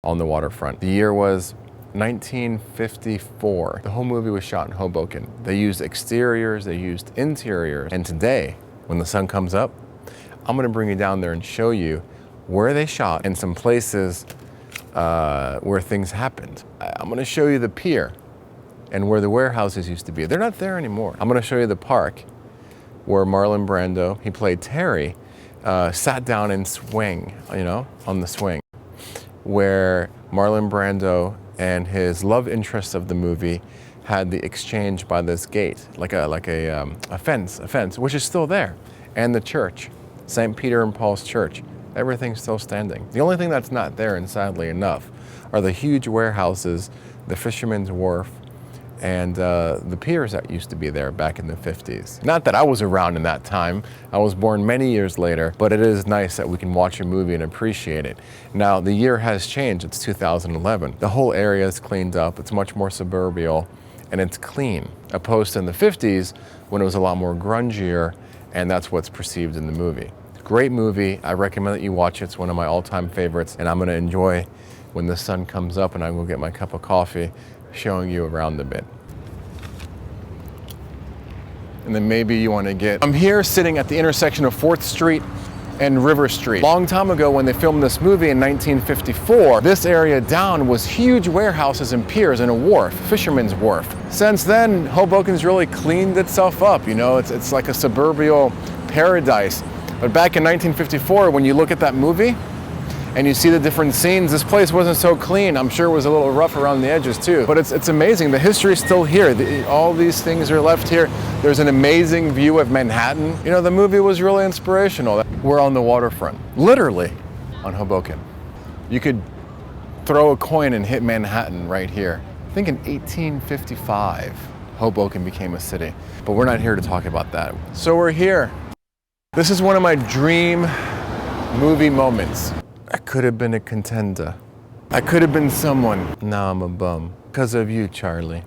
on the waterfront. The year was 1954. The whole movie was shot in Hoboken. They used exteriors, they used interiors. And today, when the sun comes up, I'm gonna bring you down there and show you where they shot and some places where things happened. I'm gonna show you the pier and where the warehouses used to be. They're not there anymore. I'm gonna show you the park where Marlon Brando, he played Terry, sat down and swing, on the swing, where Marlon Brando and his love interest of the movie had the exchange by this gate, like a fence, which is still there, and the church, St. Peter and Paul's Church. Everything's still standing. The only thing that's not there, and sadly enough, are the huge warehouses, the Fisherman's Wharf, and the piers that used to be there back in the 50s. Not that I was around in that time. I was born many years later, but it is nice that we can watch a movie and appreciate it. Now, the year has changed. It's 2011. The whole area is cleaned up. It's much more suburbial, and it's clean, opposed to in the 50s when it was a lot more grungier, and that's what's perceived in the movie. Great movie. I recommend that you watch it. It's one of my all-time favorites, and I'm gonna enjoy when the sun comes up and I will get my cup of coffee, showing you around a bit. And then maybe you want to get... I'm here sitting at the intersection of 4th Street and River Street. Long time ago when they filmed this movie in 1954, this area down was huge warehouses and piers and a wharf, Fisherman's Wharf. Since then, Hoboken's really cleaned itself up, it's like a suburbial paradise. But back in 1954, when you look at that movie and you see the different scenes, this place wasn't so clean. I'm sure it was a little rough around the edges too. But it's amazing. The history is still here. All these things are left here. There's an amazing view of Manhattan. The movie was really inspirational. We're on the waterfront, literally on Hoboken. You could throw a coin and hit Manhattan right here. I think in 1855, Hoboken became a city. But we're not here to talk about that. So we're here. This is one of my dream movie moments. I could have been a contender. I could have been someone. Now I'm a bum. Because of you, Charlie.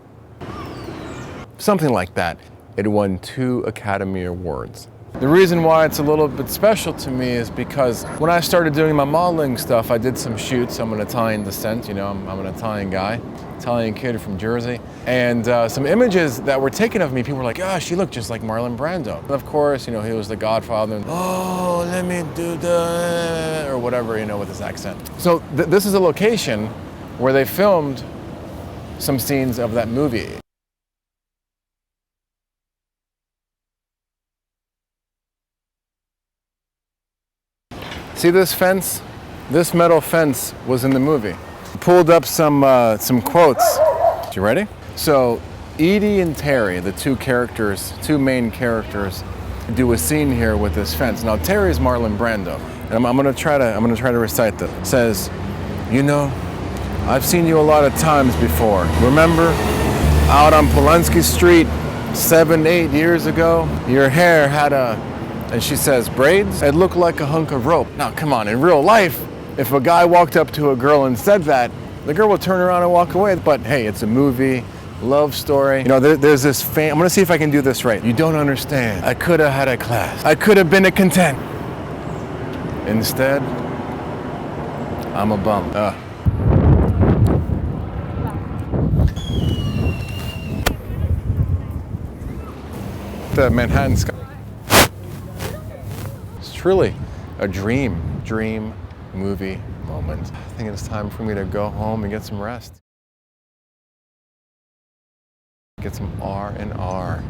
Something like that. It won 2 Academy Awards. The reason why it's a little bit special to me is because when I started doing my modeling stuff, I did some shoots. I'm an Italian descent, I'm an Italian guy, Italian kid from Jersey. And some images that were taken of me, people were like, gosh, you look just like Marlon Brando. And of course, he was the Godfather. And, oh, let me do the, or whatever, with his accent. So this is a location where they filmed some scenes of that movie. See this fence? This metal fence was in the movie. Pulled up some quotes. You ready? So Edie and Terry, the two main characters, do a scene here with this fence. Now Terry's Marlon Brando, and I'm gonna try to recite this. It says, I've seen you a lot of times before. Remember, out on Polanski Street 7-8 years ago, your hair had and she says, braids? It looked like a hunk of rope. Now, come on, in real life, if a guy walked up to a girl and said that, the girl would turn around and walk away. But hey, it's a movie, love story. There's this I'm gonna see if I can do this right. You don't understand. I could have had a class. I could have been a content. Instead, I'm a bum. The Manhattan sky. Truly a dream movie moment. I think it's time for me to go home and get some rest. Get some R&R.